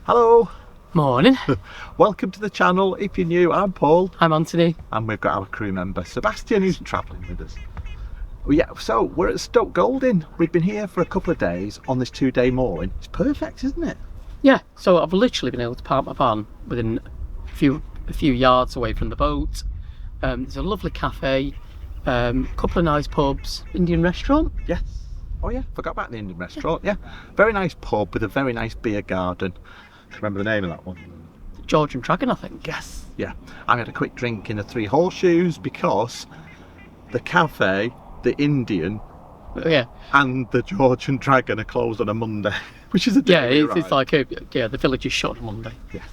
Hello. Morning. Welcome to the channel. If you're new, I'm Paul. I'm Anthony. And we've got our crew member, Sebastian, who's travelling with us. Well, yeah, so we're at Stoke Golding. We've been here for a couple of days on this 2-day mooring. It's perfect, isn't it? Yeah, so I've literally been able to park my van within a few yards away from the boat. There's a lovely cafe, a couple of nice pubs, Indian restaurant. Yes. Oh yeah, forgot about the Indian restaurant. Yeah, very nice pub with a very nice beer garden. Remember the name of that one? Georgian Dragon, I think. Yes. Yeah. I had a quick drink in the Three Horseshoes because the cafe, the Indian, and the Georgian Dragon are closed on a Monday, which is a day. Yeah, it's like the village is shut on Monday. Yes.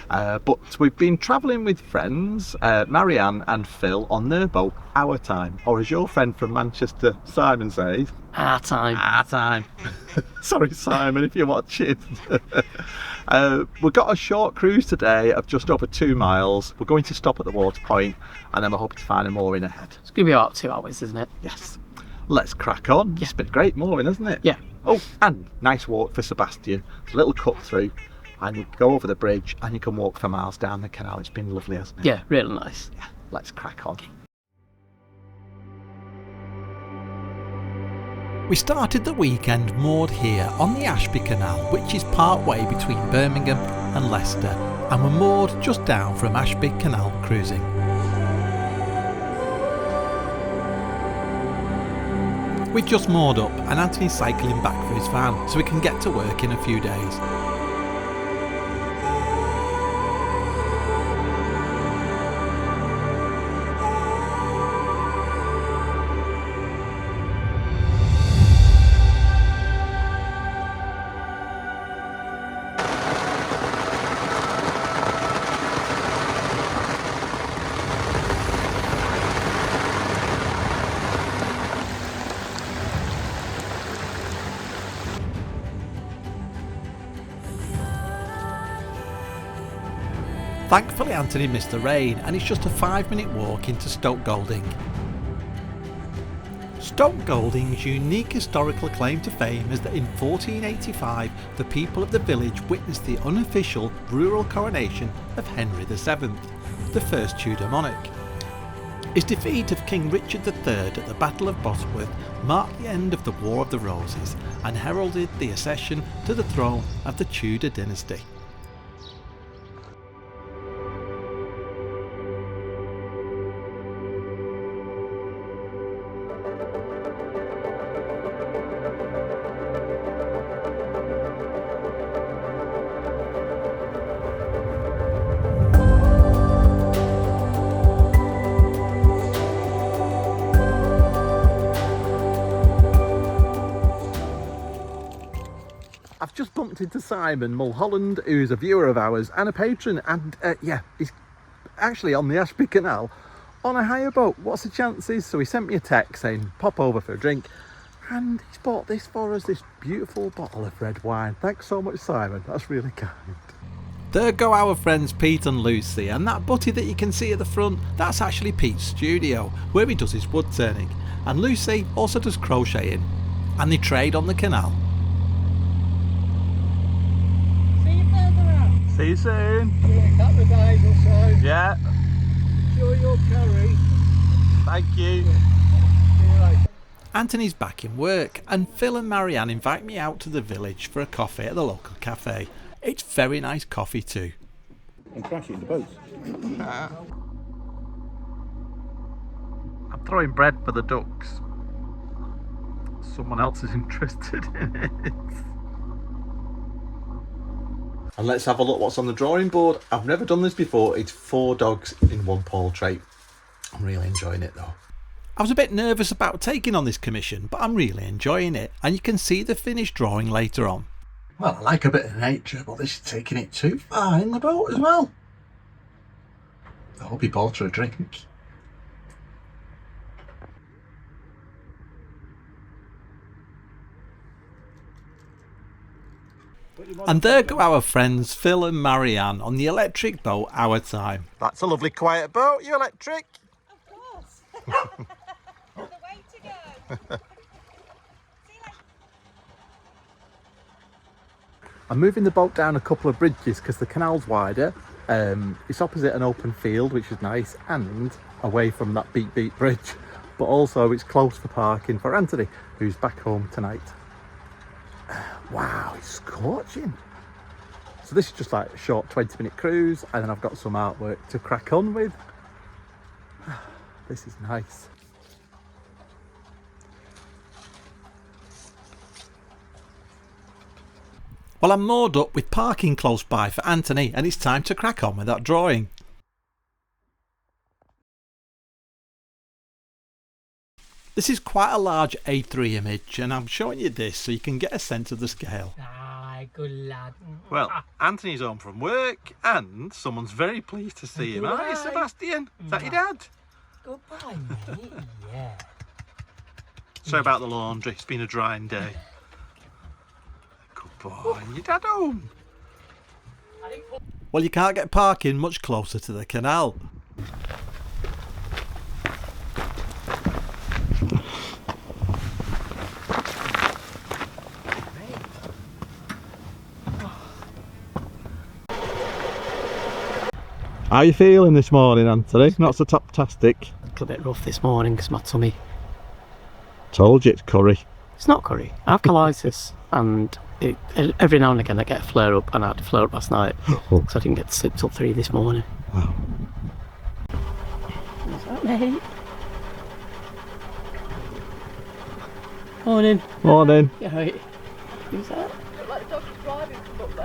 But we've been travelling with friends, Marianne and Phil, on Narrowboat, our time, or as your friend from Manchester, Simon, says, our time. Our time. Sorry, Simon, if you're watching. We've got a short cruise today of just over 2 miles. We're going to stop at the water point, and then we're hoping to find a mooring ahead. It's going to be about 2 hours, isn't it? Yes. Let's crack on. It's been a great mooring, hasn't it? Yeah. Oh, and nice walk for Sebastian. It's a little cut through, and you go over the bridge, and you can walk for miles down the canal. It's been lovely, hasn't it? Yeah, really nice. Yeah. Let's crack on. We started the weekend moored here on the Ashby Canal, which is part way between Birmingham and Leicester, and we're moored just down from Ashby Canal cruising. We just moored up and Anthony's cycling back for his van so we can get to work in a few days. Thankfully Anthony missed the rain and it's just a 5-minute walk into Stoke Golding. Stoke Golding's unique historical claim to fame is that in 1485 the people of the village witnessed the unofficial rural coronation of Henry VII, the first Tudor monarch. His defeat of King Richard III at the Battle of Bosworth marked the end of the War of the Roses and heralded the accession to the throne of the Tudor dynasty. I've just bumped into Simon Mulholland, who's a viewer of ours and a patron, and yeah, he's actually on the Ashby Canal on a hire boat. What's the chances? So he sent me a text saying pop over for a drink, and he's bought this for us, this beautiful bottle of red wine. Thanks so much, Simon, that's really kind. There go our friends Pete and Lucy, and that butty that you can see at the front, that's actually Pete's studio where he does his wood turning, and Lucy also does crocheting, and they trade on the canal. See you soon. Yeah, a couple of days or so. Yeah. Enjoy your curry. Thank you. See you later. Anthony's back in work and Phil and Marianne invite me out to the village for a coffee at the local cafe. It's very nice coffee too. And crash it in the boat. I'm throwing bread for the ducks. Someone else is interested in it. And let's have a look what's on the drawing board. I've never done this before. It's 4 dogs in 1 portrait. I'm really enjoying it though. I was a bit nervous about taking on this commission, but I'm really enjoying it, and you can see the finished drawing later on. Well, I like a bit of nature, but this is taking it too far in the boat as well. I hope he bought her a drink. And there go our friends Phil and Marianne on the electric boat Our Time. That's a lovely quiet boat, you electric. Of course. The way to go. See you later. I'm moving the boat down a couple of bridges because the canal's wider. It's opposite an open field, which is nice, and away from that beat bridge, but also it's close for parking for Anthony, who's back home tonight. Wow, it's scorching. So this is just like a short 20-minute cruise, and then I've got some artwork to crack on with. This is nice. Well, I'm moored up with parking close by for Anthony, and it's time to crack on with that drawing. This is quite a large A3 image, and I'm showing you this so you can get a sense of the scale. Ah, good lad. Well, Anthony's home from work, and someone's very pleased to see him. Hi, Sebastian. Is that your dad? Goodbye, mate. Yeah. Sorry about the laundry. It's been a drying day. Good boy. Your dad home? Well, you can't get parking much closer to the canal. How are you feeling this morning, Anthony? Not so top-tastic. A little bit rough this morning because my tummy. Told you it's curry. It's not curry. I have colitis, and every now and again I get a flare up, and I had a flare up last night, so I didn't get to sleep till 3 this morning. Wow. Is that mate? Morning. Morning. Yeah, right. Who's that? Look like the dog is driving from up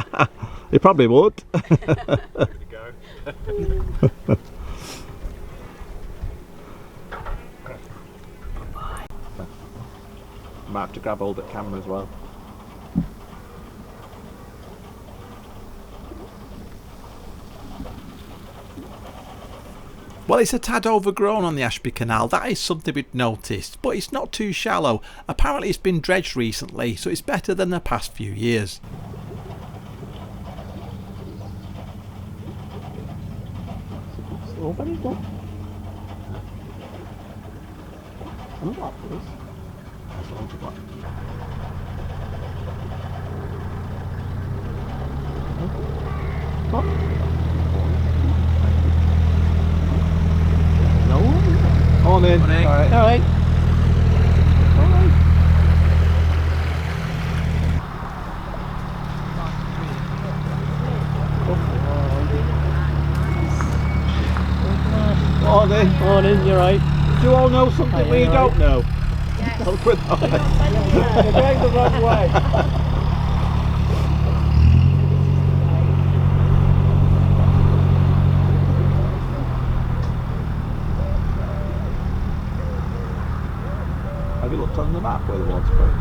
there. He probably would. Might have to grab hold of the camera as well. Well, it's a tad overgrown on the Ashby Canal, that is something we've noticed, but it's not too shallow. Apparently it's been dredged recently, so it's better than the past few years. Strawberries, what? I'm not for this. What? No? Morning. Alright. Alright. Alright. Morning. Morning, you're right. Do you all know something we don't know? Yes. Oh, good. You're going the wrong way. Have you looked on the map where the water's going?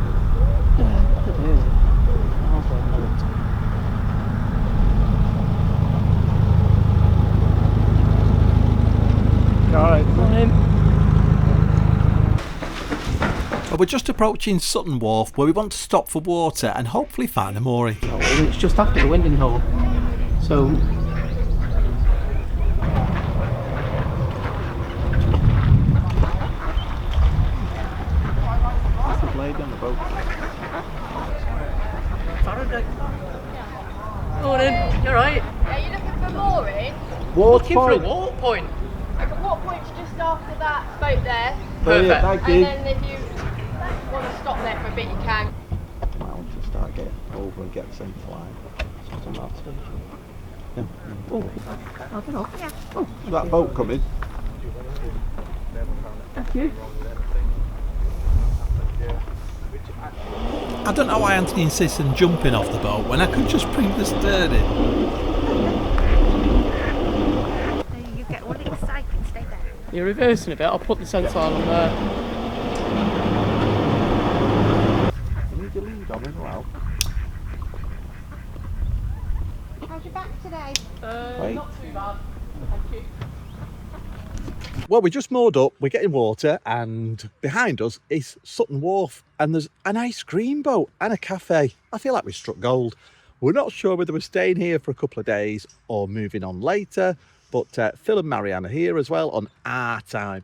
Alright. Well, we're just approaching Sutton Wharf, where we want to stop for water and hopefully find a mooring. It's just after the winding hole. So That's the blade on the boat. morning, you're right. Are you looking for mooring? Looking for a walk point. The walk point's just after that boat there. Perfect. Thank And you. then if you want to stop there for a bit, you can. I want to start getting over and get the centre line. Something like that. Yeah. Oh, I don't know. Yeah. Oh, Is that boat coming? thank you. I don't know why Anthony insists on jumping off the boat when I could just bring the stern in. You get all excited and stay there. You're reversing a bit. I'll put the centre line on there. You need your lead on as well. How's your back today? Wait. Not too bad. Thank you. Well, we just moored up, we're getting water, and behind us is Sutton Wharf, and there's an ice cream boat and a cafe. I feel like we struck gold. We're not sure whether we're staying here for a couple of days or moving on later, but Phil and Marianne are here as well on our time.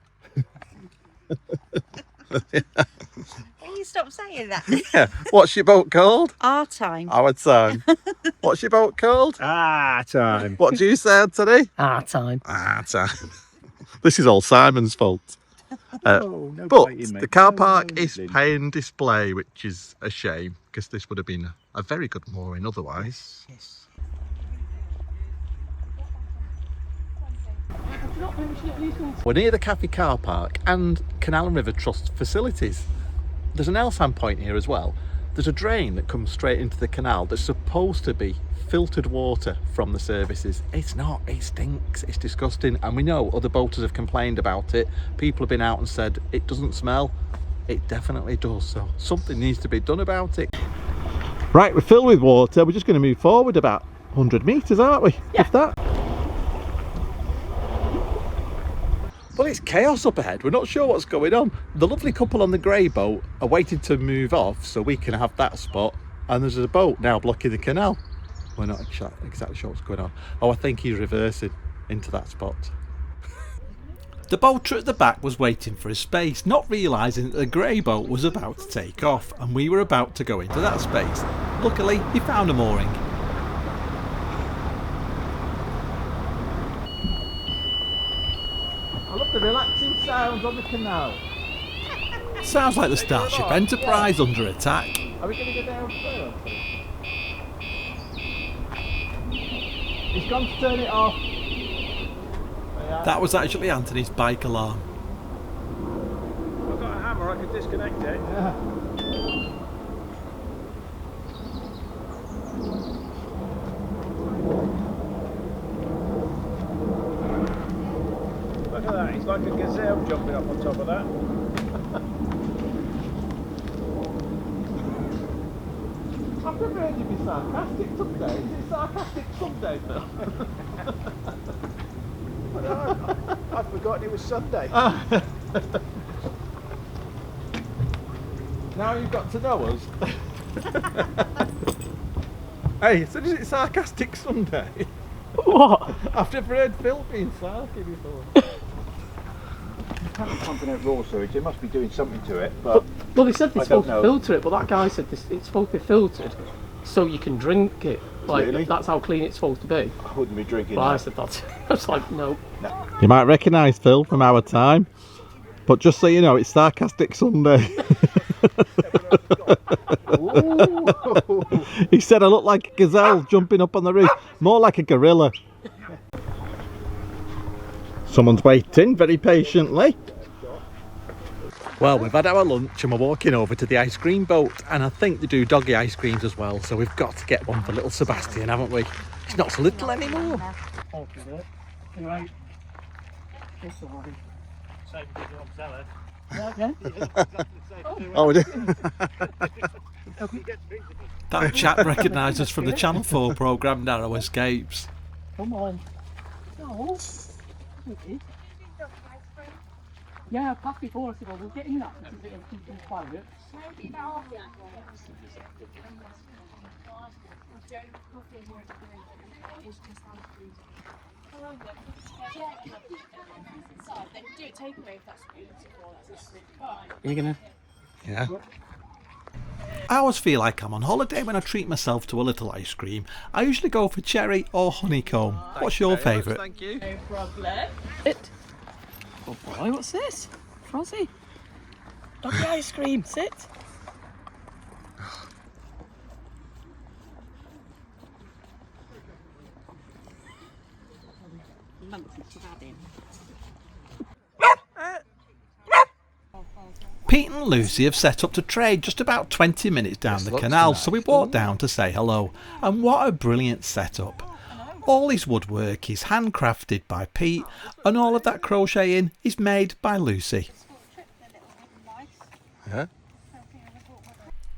Can you stop saying that? Yeah. What's your boat called? Our time. Our time. What's your boat called? Time. What do you say, Anthony? Our time. Time. This is all Simon's fault. Oh, no But fighting, mate. the car No, park no, is Lynn. paying display, which is a shame because this would have been a very good mooring otherwise. Yes. We're near the Cafe car park and Canal and River Trust facilities. There's an Elsan point here as well. There's a drain that comes straight into the canal that's supposed to be filtered water from the services. It's not, it stinks, it's disgusting, and we know other boaters have complained about it. People have been out and said it doesn't smell. It definitely does, so something needs to be done about it. Right, we're filled with water. We're just going to move forward about 100 metres, aren't we? Yeah. If that. Well, it's chaos up ahead. We're not sure what's going on. The lovely couple on the grey boat are waiting to move off so we can have that spot. And there's a boat now blocking the canal. We're not exactly sure what's going on. Oh, I think he's reversing into that spot. The boater at the back was waiting for his space, not realising that the grey boat was about to take off and we were about to go into that space. Luckily, he found a mooring. I love the relaxing sounds on the canal. Sounds like the Starship Enterprise under attack. Are we going to go down first? He's gone to turn it off. That was actually Anthony's bike alarm. I've got a hammer, I can disconnect it. Look at that, he's like a gazelle jumping up on top of that. I've never heard you be sarcastic someday. Is it sarcastic someday, Phil? I'd forgotten it was Sunday. Now you've got to know us. Hey, so is it sarcastic Sunday? What? I've never heard Phil being sarky before. It's pumping out raw sewage, they must be doing something to it, but Well, they said they're I supposed don't to know. filter it, but that guy said it's supposed to be filtered so you can drink it. Like, Really? that's how clean it's supposed to be. I wouldn't be drinking Well, I that. said that. I was like, no. You might recognise Phil from our time, but just so you know, it's sarcastic Sunday. He said I look like a gazelle jumping up on the roof, more like a gorilla. Someone's waiting very patiently. Well, we've had our lunch and we're walking over to the ice cream boat, and I think they do doggy ice creams as well, so we've got to get one for little Sebastian, haven't we? He's not so little anymore. Oh, we do. That chap recognised us from the Channel 4 programme Narrow Escapes. Come on. No. Yeah, past before I said, well, we'll get in that because it's quiet. Are you gonna? Yeah. I always feel like I'm on holiday when I treat myself to a little ice cream. I usually go for cherry or honeycomb. What's your favourite? Thank you. No problem. It. Oh boy, what's this? Frozzy. Doggy ice cream, sit. Pete and Lucy have set up to trade just about 20 minutes down the canal, so we walked down to say hello. And what a brilliant setup. All his woodwork is handcrafted by Pete, and all of that crocheting is made by Lucy. Yeah.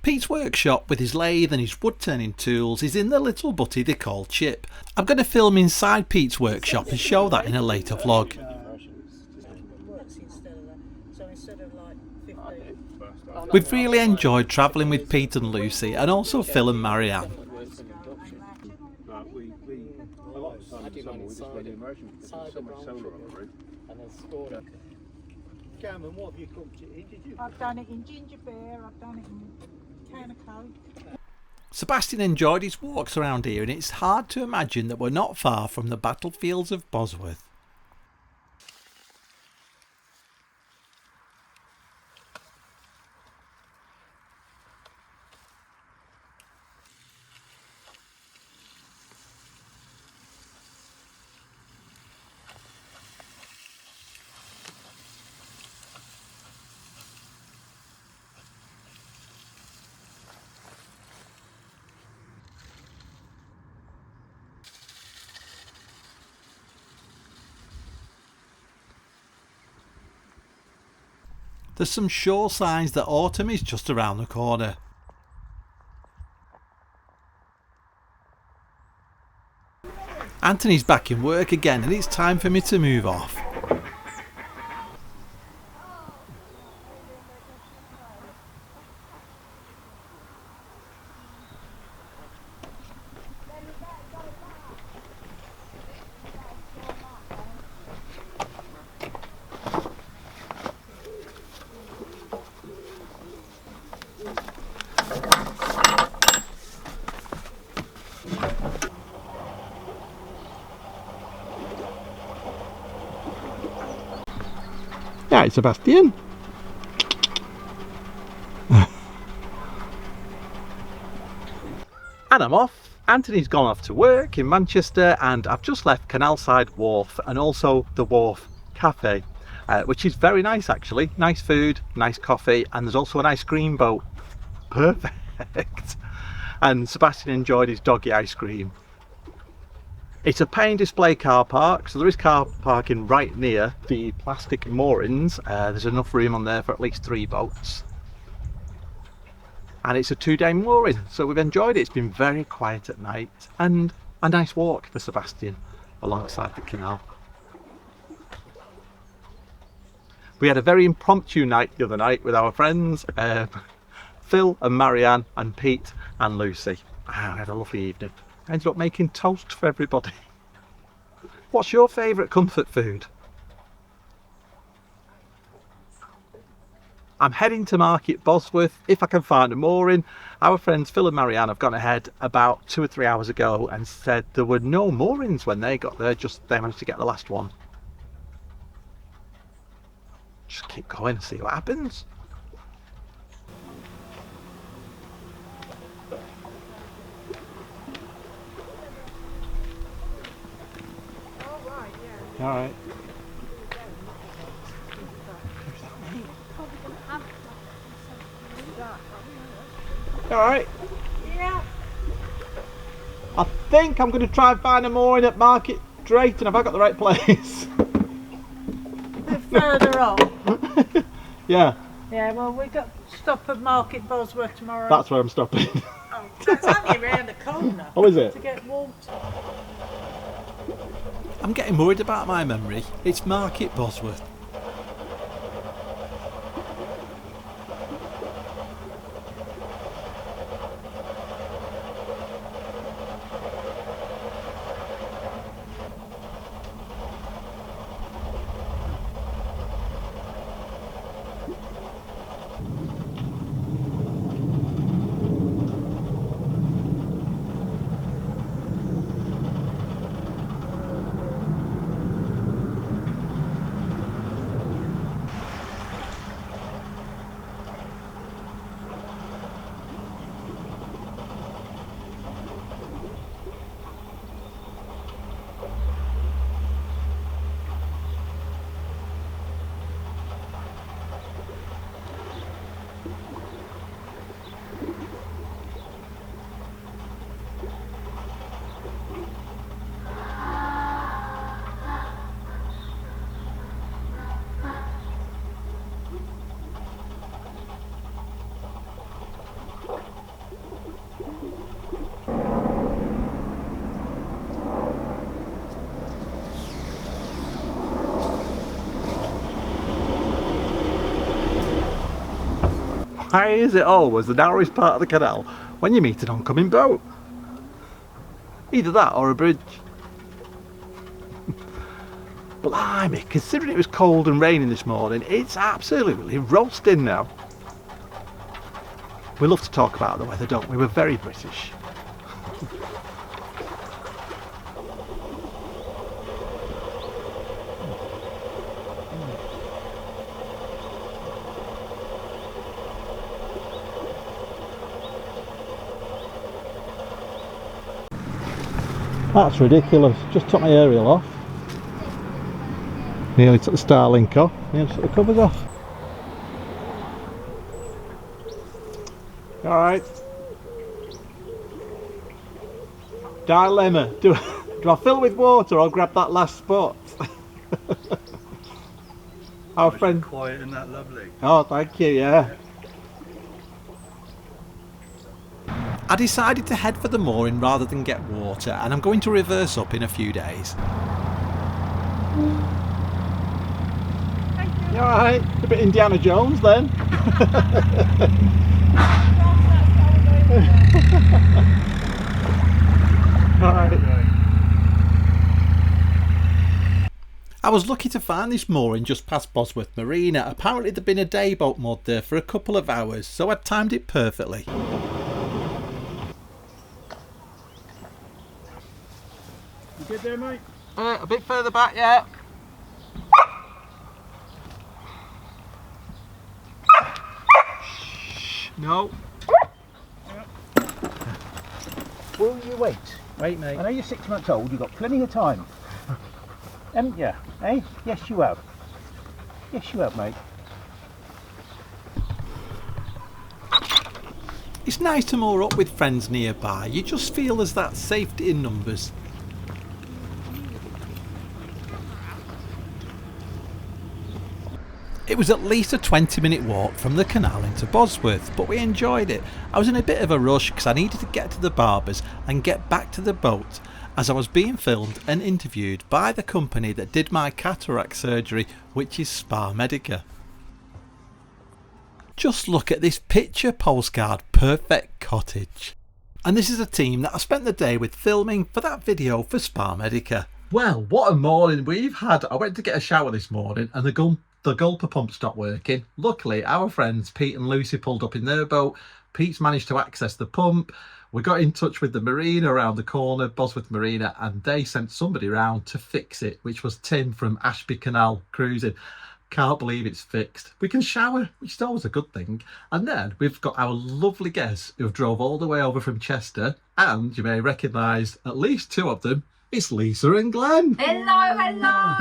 Pete's workshop with his lathe and his wood turning tools is in the little butty they call Chip. I'm going to film inside Pete's workshop and show that in a later vlog. We've really enjoyed travelling with Pete and Lucy, and also Phil and Marianne. Cameron, what have you cooked it in? Did you? I've done it in ginger beer, I've done it in can of Coke. Sebastian enjoyed his walks around here, and it's hard to imagine that we're not far from the battlefields of Bosworth. There's some sure signs that autumn is just around the corner. Anthony's back in work again, and it's time for me to move off. Yeah, Sebastian. And I'm off. Anthony's gone off to work in Manchester, and I've just left Canalside Wharf and also the Wharf Cafe, which is very nice actually. Nice food, nice coffee, and there's also an ice cream boat. Perfect. And Sebastian enjoyed his doggy ice cream. It's a pay and display car park, so there is car parking right near the plastic moorings. There's enough room on there for at least 3 boats. And it's a 2-day mooring, so we've enjoyed it. It's been very quiet at night, and a nice walk for Sebastian alongside the canal. We had a very impromptu night the other night with our friends, Phil and Marianne and Pete and Lucy. We had a lovely evening. I ended up making toast for everybody. What's your favourite comfort food? I'm heading to Market Bosworth if I can find a mooring. Our friends Phil and Marianne have gone ahead about 2 or 3 hours ago and said there were no moorings when they got there, just they managed to get the last one. Just keep going and see what happens. All right. All right. Yeah. I think I'm going to try and find a mooring at Market Drayton. Have I got the right place? A bit further on. Yeah. Yeah, well, we got to stop at Market Bosworth tomorrow. That's where I'm stopping. Oh, that's only around the corner. Oh, is it? To get water. I'm getting worried about my memory. It's Market Bosworth. Why is it always the narrowest part of the canal when you meet an oncoming boat? Either that or a bridge. Blimey, considering it was cold and raining this morning, it's absolutely roasting now. We love to talk about the weather, don't we? We're very British. That's ridiculous. Just took my aerial off. Nearly took the Starlink off. Nearly took the covers off. Alright. Dilemma. Do I fill with water or grab that last spot? Our friend. Quiet and that lovely. Oh, thank you, yeah. I decided to head for the mooring rather than get water, and I'm going to reverse up in a few days. You alright? A bit Indiana Jones then. Alright. I was lucky to find this mooring just past Bosworth Marina. Apparently there'd been a day boat moored there for a couple of hours, so I'd timed it perfectly. You good there, mate? A bit further back, yeah. No. Will you wait? Wait, mate. I know you're 6 months old, you've got plenty of time. Haven't you? Eh? Yes, you have. Yes, you have, mate. It's nice to moor up with friends nearby. You just feel there's that safety in numbers. It was at least a 20-minute walk from the canal into Bosworth, but we enjoyed it. I was in a bit of a rush because I needed to get to the barbers and get back to the boat as I was being filmed and interviewed by the company that did my cataract surgery, which is Spa Medica. Just look at this picture postcard perfect cottage. And this is a team that I spent the day with filming for that video for Spa Medica. Well, what a morning we've had. I went to get a shower this morning and the gulper pump stopped working. Luckily, our friends Pete and Lucy pulled up in their boat. Pete's managed to access the pump. We got in touch with the marina around the corner, Bosworth Marina, and they sent somebody round to fix it, which was Tim from Ashby Canal Cruising. Can't believe it's fixed. We can shower, which is always a good thing. And then we've got our lovely guests who have drove all the way over from Chester, and you may recognise at least two of them. It's Lisa and Glenn. Hello, hello.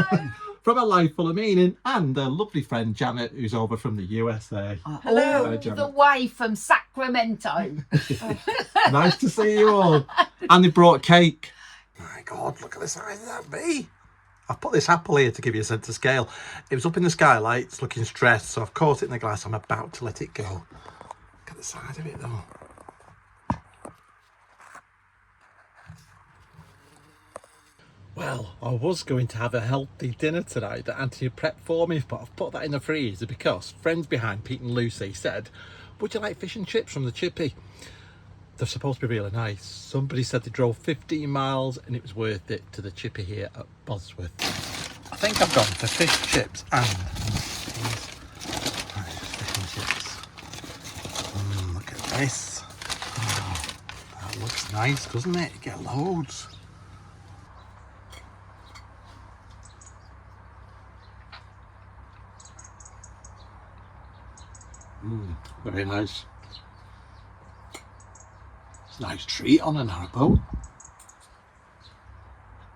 From A Life Full of Meaning, and their lovely friend Janet, who's over from the USA. Hello, Hi, Janet. the way from Sacramento. Nice to see you all. And they brought cake. My God, look at the size of that bee. I've put this apple here to give you a sense of scale. It was up in the skylights looking stressed, so I've caught it in the glass. I'm about to let it go. Look at the size of it though. Well, I was going to have a healthy dinner tonight that Anthony prepped for me, but I've put that in the freezer because friends behind Pete and Lucy said, would you like fish and chips from the chippy? They're supposed to be really nice. Somebody said they drove 15 miles and it was worth it to the chippy here at Bosworth. I think I've gone for fish, chips and fish and chips. Look at this. Oh, that looks nice, doesn't it? You get loads. Very nice. It's a nice treat on a narrowboat.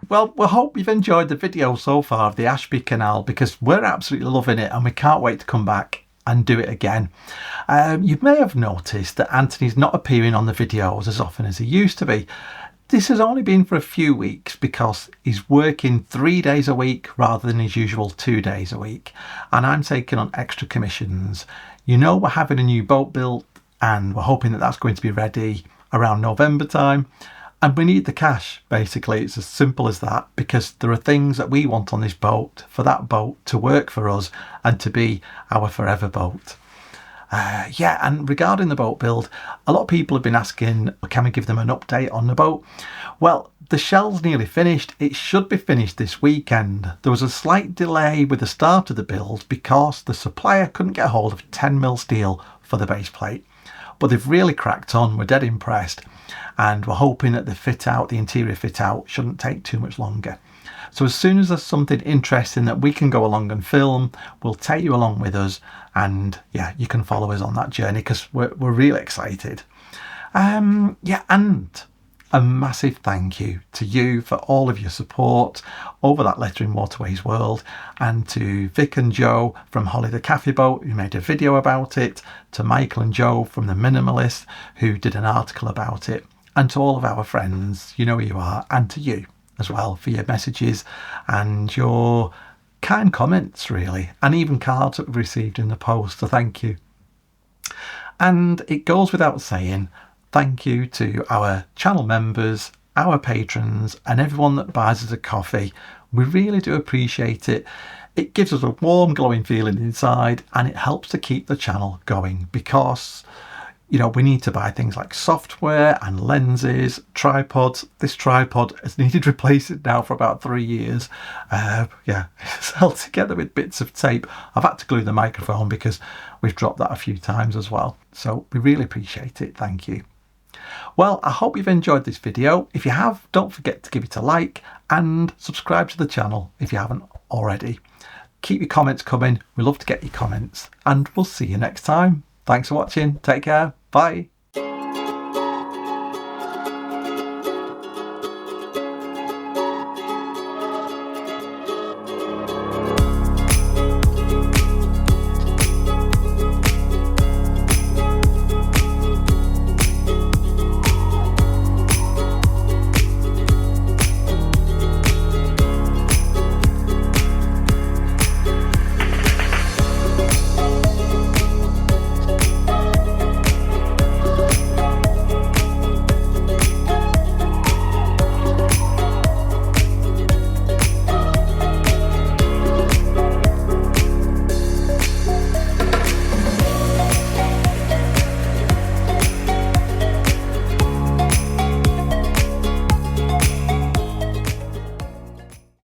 Well, we hope you've enjoyed the video so far of the Ashby Canal, because we're absolutely loving it and we can't wait to come back and do it again. You may have noticed that Anthony's not appearing on the videos as often as he used to be. This has only been for a few weeks because he's working 3 days a week rather than his usual 2 days a week, and I'm taking on extra commissions. You know, we're having a new boat built and we're hoping that that's going to be ready around November time, and we need the cash. Basically, it's as simple as that, because there are things that we want on this boat for that boat to work for us and to be our forever boat. Yeah, and regarding the boat build, a lot of people have been asking, can we give them an update on the boat? Well, the shell's nearly finished. It should be finished this weekend. There was a slight delay with the start of the build because the supplier couldn't get hold of 10mm steel for the base plate. But they've really cracked on. We're dead impressed, and we're hoping that the interior fit out shouldn't take too much longer. So as soon as there's something interesting that we can go along and film, we'll take you along with us, and yeah, you can follow us on that journey because we're really excited. Yeah, and a massive thank you to you for all of your support over that Lettering Waterways World, and to Vic and Joe from Holly the Cafe Boat who made a video about it, to Michael and Joe from The Minimalist who did an article about it, and to all of our friends, you know who you are, and to you as well for your messages and your kind comments, really, and even cards that we've received in the post, so thank you. And it goes without saying, thank you to our channel members, our patrons, and everyone that buys us a coffee. We really do appreciate it. It gives us a warm, glowing feeling inside, and it helps to keep the channel going because, you know, we need to buy things like software and lenses, tripods. This tripod has needed replacing now for about 3 years. Yeah, it's held together with bits of tape. I've had to glue the microphone because we've dropped that a few times as well. So we really appreciate it. Thank you. Well, I hope you've enjoyed this video. If you have, don't forget to give it a like and subscribe to the channel if you haven't already. Keep your comments coming. We love to get your comments, and we'll see you next time. Thanks for watching. Take care. Bye.